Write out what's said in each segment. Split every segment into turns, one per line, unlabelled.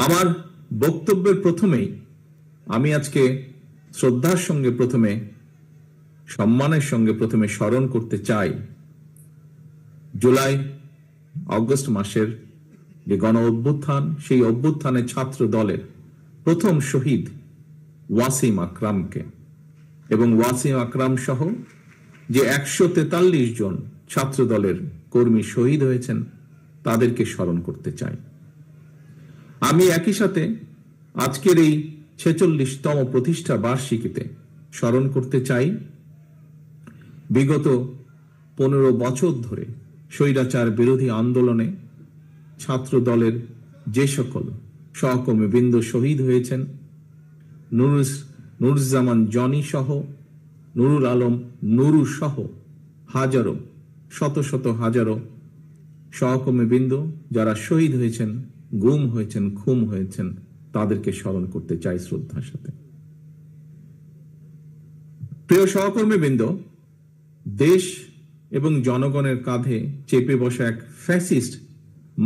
আমার বক্তব্যের প্রথমেই আমি আজকে শ্রদ্ধার সঙ্গে প্রথমে সম্মানের সঙ্গে প্রথমে স্মরণ করতে চাই জুলাই অগস্ট মাসের যে গণ অভ্যুত্থান, সেই অভ্যুত্থানে ছাত্র দলের প্রথম শহীদ ওয়াসিম আকরামকে এবং ওয়াসিম আকরাম সহ যে 143 জন ছাত্র দলের কর্মী শহীদ হয়েছেন তাদেরকে স্মরণ করতে চাই। আমি একই সাথে আজকের এই 46তম প্রতিষ্ঠা বার্ষিকীতে স্মরণ করতে চাই বিগত 15 বছর ধরে স্বৈরাচার বিরোধী আন্দোলনে ছাত্র দলের যে সকল সহকর্মীবৃন্দ শহীদ হয়েছেন, নুরুজ্জামান জনি সহ, নুরুল আলম নুরু সহ হাজারো শত শত হাজারো সহকর্মীবৃন্দ যারা শহীদ হয়েছেন, গুম হয়েছেন, খুন হয়েছেন, তাদেরকে স্মরণ করতে চাই শ্রদ্ধার সাথে। প্রিয় সহকর্মীবৃন্দ, দেশ এবং জনগণের কাঁধে চেপে বসা এক ফ্যাসিস্ট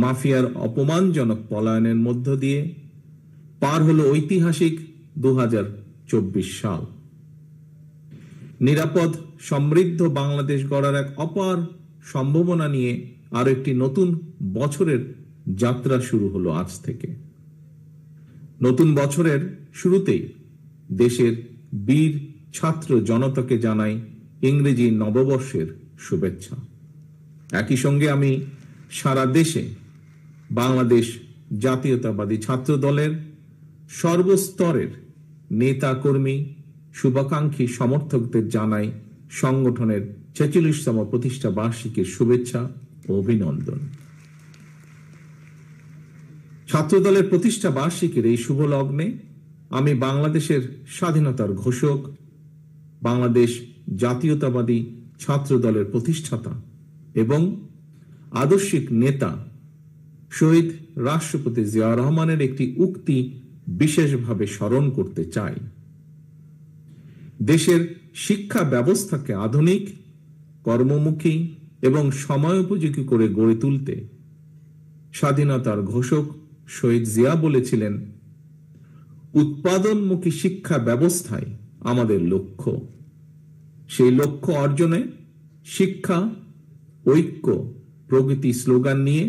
মাফিয়ার অপমানজনক পলায়নের মধ্য দিয়ে পার হলো ঐতিহাসিক 2024 সাল। নিরাপদ সমৃদ্ধ বাংলাদেশ গড়ার এক অপার সম্ভাবনা নিয়ে আরো একটি নতুন বছরের যাত্রা শুরু হলো আজ থেকে। নতুন বছরের শুরুতেই দেশের বীর ছাত্র জনতাকে জানাই ইংরেজি নববর্ষের শুভেচ্ছা। একই সঙ্গে আমি সারা দেশে বাংলাদেশ জাতীয়তাবাদী ছাত্র দলের সর্বস্তরের নেতা কর্মী, শুভাকাঙ্ক্ষী সমর্থকদের জানাই সংগঠনের 46তম প্রতিষ্ঠা বার্ষিকীর শুভেচ্ছা ও অভিনন্দন। ছাত্র দলের প্রতিষ্ঠা বার্ষিকীর এই শুভ লগ্নে আমি বাংলাদেশের স্বাধীনতার ঘোষক, বাংলাদেশ জাতীয়তাবাদী ছাত্র দলের প্রতিষ্ঠাতা এবং আদর্শিক নেতা শহীদ রাষ্ট্রপতি জিয়াউর রহমানের একটি উক্তি বিশেষভাবে স্মরণ করতে চাই। দেশের শিক্ষা ব্যবস্থাকে আধুনিক, কর্মমুখী এবং সময়োপযোগী করে গড়ে তুলতে স্বাধীনতার ঘোষক শহীদ জিয়া বলেছিলেন, উৎপাদনমুখী শিক্ষা ব্যবস্থায় আমাদের লক্ষ্য। সেই লক্ষ্য অর্জনে শিক্ষা, ঐক্য, প্রগতি স্লোগান নিয়ে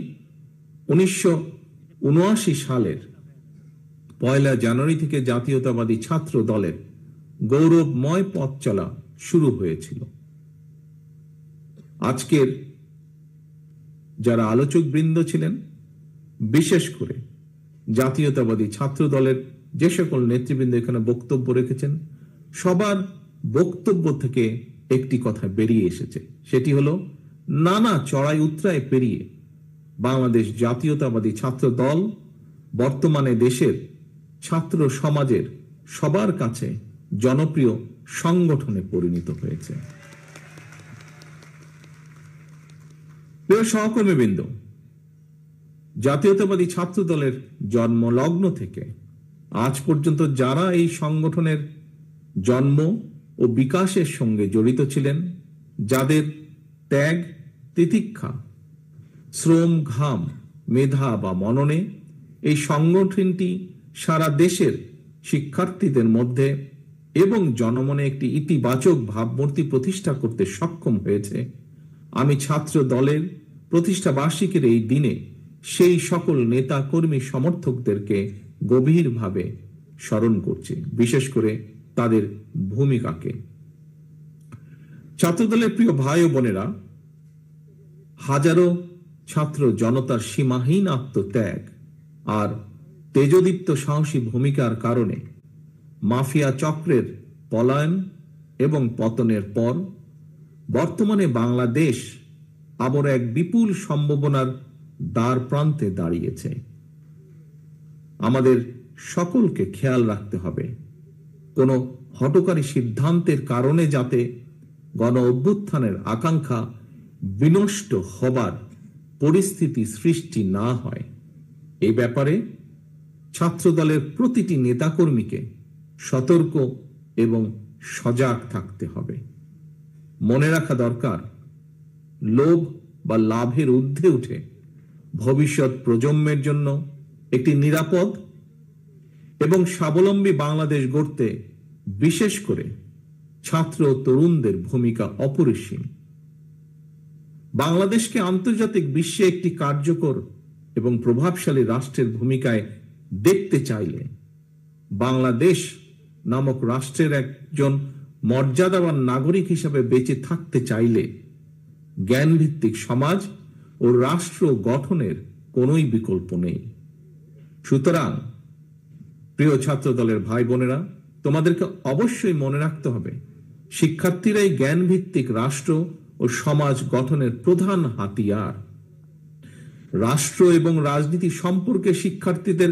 1979 সালের 1 জানুয়ারি থেকে জাতীয়তাবাদী ছাত্র দলের গৌরবময় পথ চলা শুরু হয়েছিল। আজকের যারা আলোচক বৃন্দ ছিলেন, বিশেষ করে জাতীয়তাবাদী ছাত্র দলের যে সকল নেতৃবৃন্দ এখানে বক্তব্য রেখেছেন, সবার বক্তব্য থেকে একটি কথা বেরিয়ে এসেছে, সেটি হলো নানা চড়াই উতরাই পেরিয়ে বাংলাদেশ জাতীয়তাবাদী ছাত্র দল বর্তমানে দেশের ছাত্র সমাজের সবার কাছে জনপ্রিয় সংগঠনে পরিণত হয়েছে। প্রিয় সহকর্মীবৃন্দ, জাতীয়তাবাদী ছাত্র দলের জন্মলগ্ন থেকে আজ পর্যন্ত যারা এই সংগঠনের জন্ম ও বিকাশের সঙ্গে জড়িত ছিলেন, যাদের ত্যাগ, তিতিক্ষা, শ্রম, ঘাম, মেধা বা মননে এই সংগঠনটি সারা দেশের শিক্ষার্থীদের মধ্যে এবং জনমনে একটি ইতিবাচক ভাবমূর্তি প্রতিষ্ঠা করতে সক্ষম হয়েছে, আমি ছাত্র দলের প্রতিষ্ঠা বার্ষিকীর এই দিনে সেই সকল নেতা কর্মী সমর্থকদেরকে গভীরভাবে স্মরণ করছি, বিশেষ করে তাদের ভূমিকাকে। ছাত্রদলের প্রিয় ভাই ও বোনেরা, হাজারো ছাত্র জনতার সীমাহীন আত্মত্যাগ আর তেজদীপ্ত সাহসী ভূমিকার কারণে মাফিয়া চক্রের পলায়ন এবং পতনের পর বর্তমানে বাংলাদেশ আবার এক বিপুল সম্ভাবনার দ্বার প্রান্তে দাঁড়িয়েছে। আমাদের সকলকে খেয়াল রাখতে হবে, কোনো হঠকারী সিদ্ধান্তের কারণে যাতে গণ অভ্যুত্থানের আকাঙ্ক্ষা বিনষ্ট হবার পরিস্থিতি সৃষ্টি না হয়। এই ব্যাপারে ছাত্রদলের প্রতিটি নেতাকর্মীকে সতর্ক এবং সজাগ থাকতে হবে। মনে রাখা দরকার, লোভ বা লাভের ঊর্ধ্বে উঠে ভবিষ্যৎ প্রজন্মের জন্য একটি নিরাপদ এবং স্বাবলম্বী বাংলাদেশ গড়তে বিশেষ করে ছাত্র ও তরুণদের ভূমিকা অপরিসীম। বাংলাদেশকে আন্তর্জাতিক বিশ্বে একটি কার্যকর এবং প্রভাবশালী রাষ্ট্রের ভূমিকায় দেখতে চাইলে, বাংলাদেশ নামক রাষ্ট্রের একজন মর্যাদাবান নাগরিক হিসাবে বেঁচে থাকতে চাইলে জ্ঞানভিত্তিক সমাজ ও রাষ্ট্র গঠনের কোনোই বিকল্প নেই। সুতরাং প্রিয় ছাত্র দলের ভাই বোনেরা, তোমাদেরকে অবশ্যই মনে রাখতে হবে, শিক্ষার্থীরাই জ্ঞানভিত্তিক রাষ্ট্র ও সমাজ গঠনের প্রধান হাতিয়ার। রাষ্ট্র এবং রাজনীতি সম্পর্কে শিক্ষার্থীদের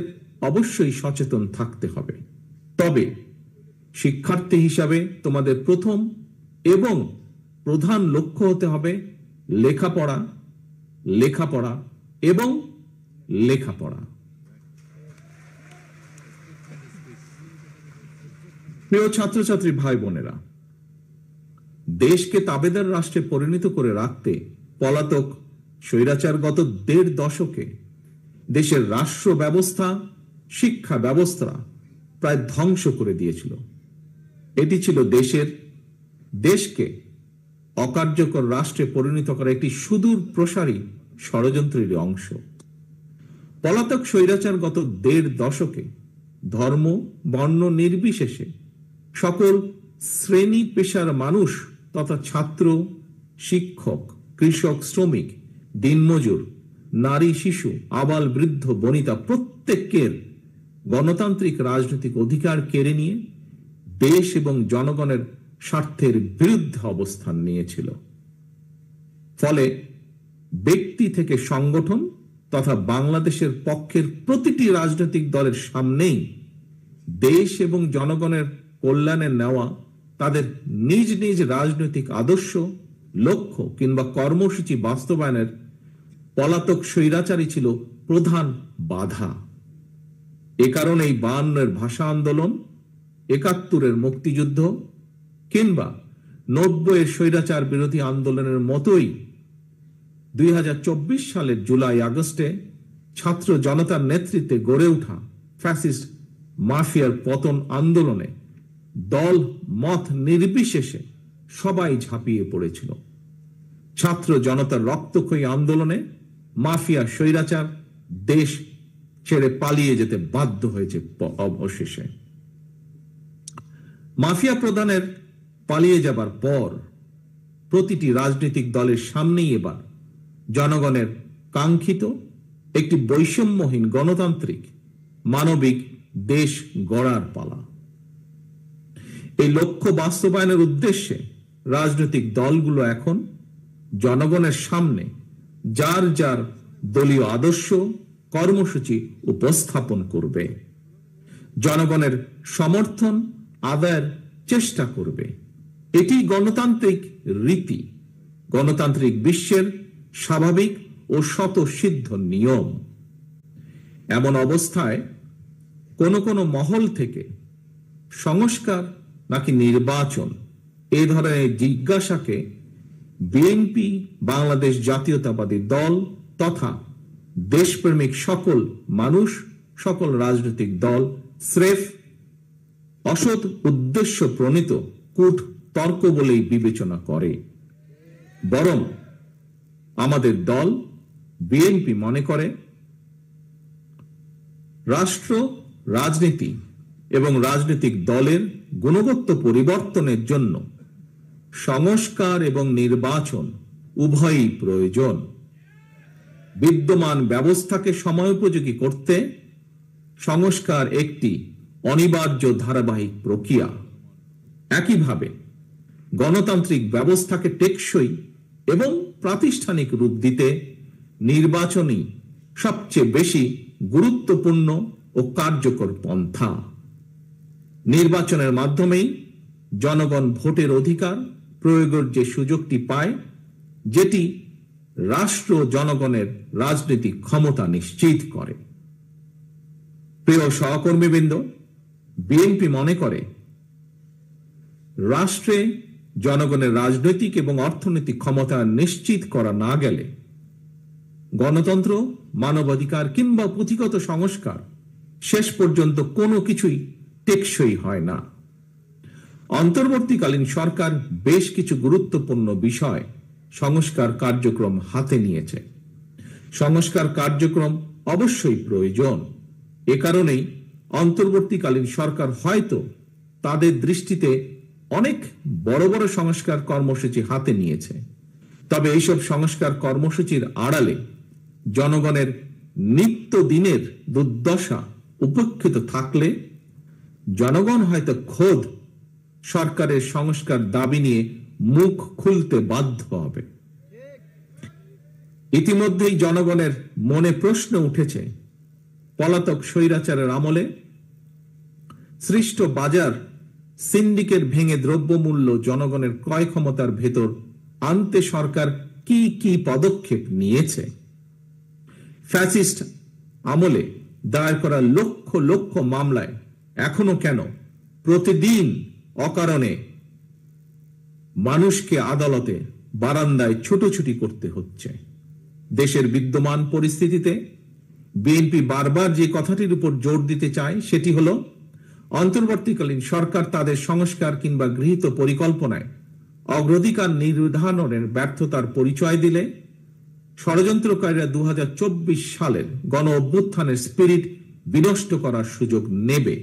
অবশ্যই সচেতন থাকতে হবে। তবে শিক্ষার্থী হিসাবে তোমাদের প্রথম এবং প্রধান লক্ষ্য হতে হবে লেখাপড়া, লেখাপড়া এবং লেখাপড়া। প্রিয় ছাত্রছাত্রী ভাই বোনেরা, দেশকে তাবেদার রাষ্ট্রে পরিণত করে রাখতে পলাতক স্বৈরাচার গত ১.৫ দশকে দেশের রাষ্ট্র ব্যবস্থা, শিক্ষা ব্যবস্থা প্রায় ধ্বংস করে দিয়েছিল। এটি ছিল দেশকে অকার্যকর রাষ্ট্রে পরিণত করা একটি সুদূর প্রসারী ষড়যন্ত্রের অংশ। পলাতক স্বৈরাচার গত ১.৫ দশকে ধর্ম বর্ণ নির্বিশেষে সকল শ্রেণী পেশার মানুষ তথা ছাত্র, শিক্ষক, কৃষক, শ্রমিক, দিনমজুর, নারী, শিশু, আবাল, বৃদ্ধ, বনিতা প্রত্যেকের গণতান্ত্রিক রাজনৈতিক অধিকার কেড়ে নিয়ে দেশ এবং জনগণের স্বার্থের বিরুদ্ধে অবস্থান নিয়েছিল। ফলে ব্যক্তি থেকে সংগঠন তথা বাংলাদেশের পক্ষের প্রতিটি রাজনৈতিক দলের সামনেই দেশ এবং জনগণের কল্যাণে নেওয়া তাদের নিজ নিজ রাজনৈতিক আদর্শ, লক্ষ্য কিংবা কর্মসূচি বাস্তবায়নের পলাতক স্বৈরাচারী ছিল প্রধান বাধা। এ কারণে ৫২-এর ভাষা আন্দোলন, ৭১-এর মুক্তিযুদ্ধ কিংবা ৯০-এর স্বৈরাচার বিরোধী আন্দোলনের মতোই ২০২৪ সালের জুলাই আগস্টে ছাত্র জনতার নেতৃত্বে গড়ে ওঠা ফ্যাসিস্ট মাফিয়ার পতন আন্দোলনে দল মত নির্বিশেষে সবাই ঝাঁপিয়ে পড়েছিল। ছাত্র জনতার রক্তক্ষয়ী আন্দোলনে মাফিয়া স্বৈরাচার দেশ ছেড়ে পালিয়ে যেতে বাধ্য হয়েছে। অবশেষে মাফিয়া প্রধানের পালিয়ে যাবার পর প্রতিটি রাজনৈতিক দলের সামনেই এবার জনগণের কাঙ্ক্ষিত একটি বৈষম্যহীন গণতান্ত্রিক মানবিক দেশ গড়ার পালা। এই লক্ষ্য বাস্তবায়নের উদ্দেশ্যে রাজনৈতিক দলগুলো এখন জনগণের সামনে যার যার দলীয় আদর্শ, কর্মসূচি উপস্থাপন করবে, জনগণের সমর্থন আদায়ের চেষ্টা করবে। এটি গণতান্ত্রিক রীতি, গণতান্ত্রিক বিশ্বের স্বাভাবিক ও স্বতঃসিদ্ধ নিয়ম। এমন অবস্থায় কোন কোন মহল থেকে সংস্কার নাকি নির্বাচন এই ধরনের জিজ্ঞাসাকে বিএনপি, বাংলাদেশ জাতীয়তাবাদী দল তথা দেশপ্রেমিক সকল মানুষ, সকল রাজনৈতিক দল স্রেফ অসৎ উদ্দেশ্য প্রণীত কূট তর্ক বলেই বিবেচনা করে। বরং আমাদের দল বিএনপি মনে করে রাষ্ট্র, রাজনীতি এবং রাজনৈতিক দলের গুণগত পরিবর্তনের জন্য সংস্কার এবং নির্বাচন উভয়ই প্রয়োজন। বিদ্যমান ব্যবস্থাকে সময়োপযোগী করতে সংস্কার একটি অনিবার্য ধারাবাহিক প্রক্রিয়া। একইভাবে গণতান্ত্রিক ব্যবস্থাকে টেকসই এবং প্রাতিষ্ঠানিক রূপ দিতে নির্বাচনই সবচেয়ে বেশি গুরুত্বপূর্ণ ও কার্যকর পন্থা। নির্বাচনের মাধ্যমেই জনগণ ভোটের অধিকার প্রয়োগের যে সুযোগটি পায়, যেটি রাষ্ট্র জনগণের রাজনৈতিক ক্ষমতা নিশ্চিত করে। প্রিয় সহকর্মীবৃন্দ, বিএনপি মনে করে রাষ্ট্রে জনগণের রাজনৈতিক এবং অর্থনৈতিক ক্ষমতা নিশ্চিত করা না গেলে গণতন্ত্র, মানবাধিকার কিংবা পুঁথিগত সংস্কার শেষ পর্যন্ত কোনো কিছুই টেকসই হয় না। অন্তর্বর্তীকালীন সরকার বেশ কিছু গুরুত্বপূর্ণ বিষয় সংস্কার কার্যক্রম হাতে নিয়েছে। সংস্কার কার্যক্রম অবশ্যই প্রয়োজন। এ কারণেই অন্তর্বর্তীকালীন সরকার হয়তো তাদের দৃষ্টিতে অনেক বড় বড় সংস্কার কর্মসূচি হাতে নিয়েছে। তবে এইসব সংস্কার কর্মসূচির আড়ালে জনগণের নিত্যদিনের দুর্দশা উপেক্ষিত থাকলে জনগণ হয়তো খোদ সরকারের সংস্কার দাবি নিয়ে মুখ খুলতে বাধ্য হবে। ইতিমধ্যেই জনগণের মনে প্রশ্ন উঠেছে, পলাতক স্বৈরাচারের আমলে সৃষ্ট বাজার সিন্ডিকেট ভেঙে দ্রব্যমূল্য জনগণের ক্রয় ক্ষমতার ভেতর আনতে সরকার কি কি পদক্ষেপ নিয়েছে। ফ্যাসিস্ট আমলে দায়ের করা লক্ষ লক্ষ মামলায় এখনো কেন প্রতিদিন অকারণে মানুষকে আদালতে বারান্দায় ছুটোছুটি করতে হচ্ছে। দেশের বিদ্যমান পরিস্থিতিতে বিএনপি বারবার যে কথাটির উপর জোর দিতে চায় সেটি হলো, অন্তর্বর্তীকালীন সরকার তাদের সংস্কার কিংবা গৃহীত পরিকল্পনায় অগ্রাধিকার নির্ধারণের ব্যর্থতার পরিচয় দিলে ষড়যন্ত্রকারীরা 2024 সালের গণ অভ্যুত্থানের স্পিরিট বিনষ্ট করার সুযোগ নেবে।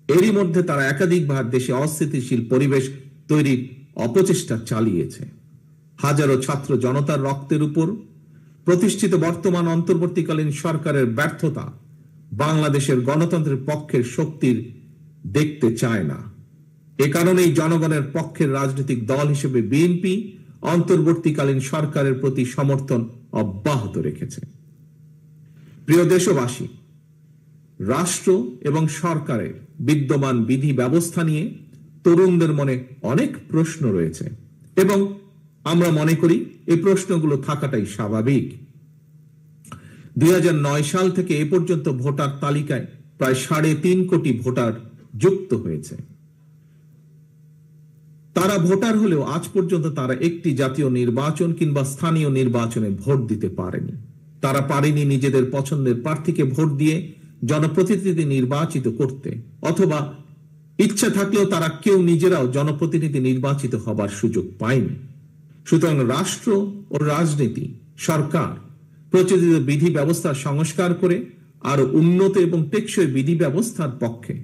এরই মধ্যে তারা একাধিকবার দেশে অস্থিতিশীল পরিবেশ তৈরির অপচেষ্টা চালিয়েছে। হাজারো ছাত্র জনতার রক্তের উপর প্রতিষ্ঠিত বর্তমান অন্তর্বর্তীকালীন সরকারের ব্যর্থতা বাংলাদেশের গণতন্ত্রের পক্ষের শক্তির দেখতে চায় না। এ কারণেই জনগণের পক্ষের রাজনৈতিক দল হিসেবে বিএনপি অন্তর্বর্তীকালীন সরকারের প্রতি সমর্থন অব্যাহত রেখেছে। প্রিয় দেশবাসী, রাষ্ট্র এবং সরকারের বিদ্যমান বিধি ব্যবস্থা নিয়ে তরুণদের মনে অনেক প্রশ্ন রয়েছে এবং আমরা মনে করি এই প্রশ্নগুলো থাকাটাই স্বাভাবিক। 2009 সাল থেকে এ পর্যন্ত ভোটার তালিকায় প্রায় 3.5 কোটি ভোটার যুক্ত হয়েছে। তারা ভোটার হলেও আজ পর্যন্ত তারা একটি জাতীয় নির্বাচন কিংবা স্থানীয় নির্বাচনে ভোট দিতে পারেনি। তারা পারেনি নিজেদের পছন্দের প্রার্থীকে ভোট দিয়ে জনপ্রতিনিধি নির্বাচিত করতে, অথবা ইচ্ছা থাকলেও তারা কেউ নিজেরাও জনপ্রতিনিধি নির্বাচিত হবার সুযোগ পায়নি। সুতরাং রাষ্ট্র ও রাজনীতি, সরকার প্রচলিত বিধি ব্যবস্থা সংস্কার করে আরো উন্নত এবং টেকসই বিধি ব্যবস্থার পক্ষে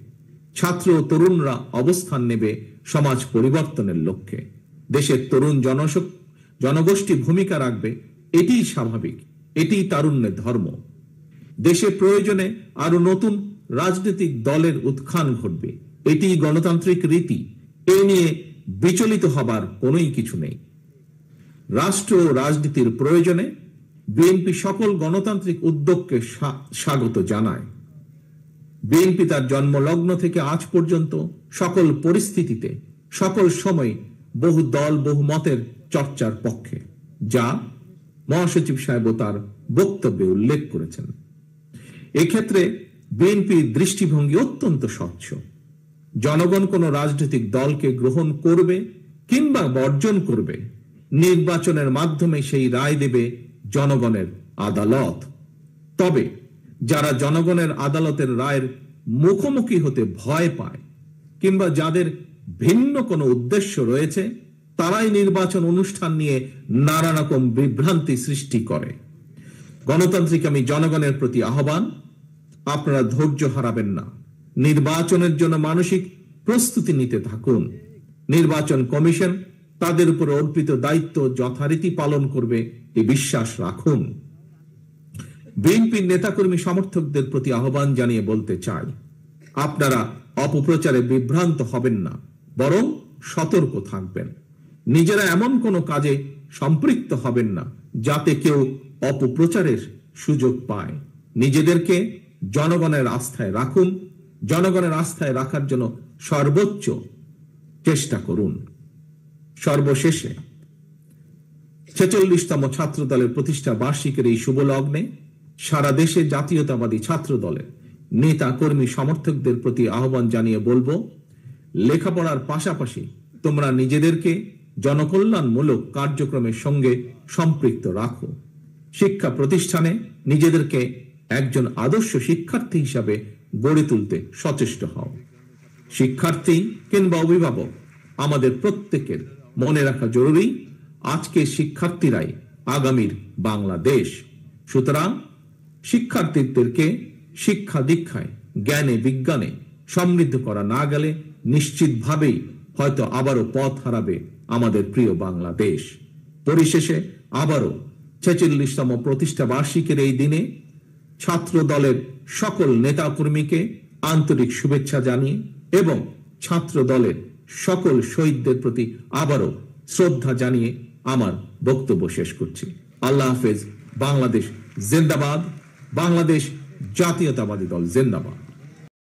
ছাত্র ও তরুণরা অবস্থান নেবে সমাজ পরিবর্তনের লক্ষ্যে। দেশের তরুণ জনগোষ্ঠী ভূমিকা রাখবে, এটিই স্বাভাবিক, এটিই তারুণ্যের ধর্ম। দেশে প্রয়োজনে আরো নতুন রাজনৈতিক দলের উত্থান ঘটবে, এটিই গণতান্ত্রিক রীতি। এ নিয়ে বিচলিত হবার কোনোই কিছু নেই। রাষ্ট্র ও রাজনীতির প্রয়োজনে বিএনপি সকল গণতান্ত্রিক উদ্যোগকে স্বাগত জানায়। বিএনপি তার জন্মলগ্ন থেকে আজ পর্যন্ত সকল পরিস্থিতিতে, সকল সময় বহু দল বহু মতের চর্চার পক্ষে, যা মহাসচিব সাহেব তার বক্তব্যে উল্লেখ করেছেন। এক্ষেত্রে বিএনপির দৃষ্টিভঙ্গি অত্যন্ত স্বচ্ছ। জনগণ কোন রাজনৈতিক দলকে গ্রহণ করবে কিংবা বর্জন করবে, নির্বাচনের মাধ্যমে সেই রায় দেবে জনগণের আদালত। তবে যারা জনগণের আদালতের রায়ের মুখোমুখি হতে ভয় পায় কিংবা যাদের ভিন্ন কোনো উদ্দেশ্য রয়েছে, তারাই নির্বাচন অনুষ্ঠান নিয়ে নানা রকম বিভ্রান্তি সৃষ্টি করে। গণতান্ত্রিক আমি জনগণের প্রতি আহ্বান, আপনারা ধৈর্য হারাবেন না। নির্বাচনের জন্য মানসিক প্রস্তুতি নিতে থাকুন। নির্বাচন কমিশন তাদের উপর অর্পিত দায়িত্ব যথারীতি পালন করবে এই বিশ্বাস রাখুন। বিএনপির নেতাকর্মী সমর্থকদের প্রতি আহ্বান জানিয়ে বলতে চাই, আপনারা অপপ্রচারে বিভ্রান্ত হবেন না, বরং সতর্ক থাকবেন। নিজেরা এমন কোনো কাজে সম্পৃক্ত হবেন না যাতে কেউ অপপ্রচারের সুযোগ পায়। নিজেদেরকে জনগণের আস্থায় রাখুন। জনগণের আস্থায় রাখার জন্য সর্বোচ্চ চেষ্টা করুন। সর্বশেষে 46তম ছাত্র দলের প্রতিষ্ঠা বার্ষিকীর এই শুভ লগ্নে সারা দেশে জাতীয়তাবাদী ছাত্র দলের নেতা কর্মী সমর্থকদের প্রতি আহ্বান জানিয়ে বলবো, লেখাপড়ার পাশাপাশি তোমরা নিজেদেরকে জনকল্যাণমূলক কার্যক্রমের সঙ্গে সম্পৃক্ত রাখো। শিক্ষা প্রতিষ্ঠানে নিজেদেরকে একজন আদর্শ শিক্ষার্থী হিসাবে গড়ে তুলতে সচেষ্ট হও। শিক্ষার্থী কিংবা অভিভাবক, আমাদের প্রত্যেকের মনে রাখা জরুরি, আজকের শিক্ষার্থীরাই আগামীর বাংলাদেশ। সুতরাং শিক্ষার্থীদেরকে শিক্ষা দীক্ষায়, জ্ঞানে বিজ্ঞানে সমৃদ্ধ করা না গেলে নিশ্চিতভাবেই হয়তো আবারও পথ হারাবে আমাদের প্রিয় বাংলাদেশ। পরিশেষে আবারও 46তম প্রতিষ্ঠা বার্ষিকীর এই দিনে ছাত্র দলের সকল নেতাকর্মীকে আন্তরিক শুভেচ্ছা জানিয়ে এবং ছাত্র দলের সকল শহীদদের প্রতি আবারও শ্রদ্ধা জানিয়ে আমার বক্তব্য শেষ করছি। আল্লাহ হাফেজ। বাংলাদেশ জিন্দাবাদ। বাংলাদেশ জাতীয়তাবাদী দল জিন্দাবাদ।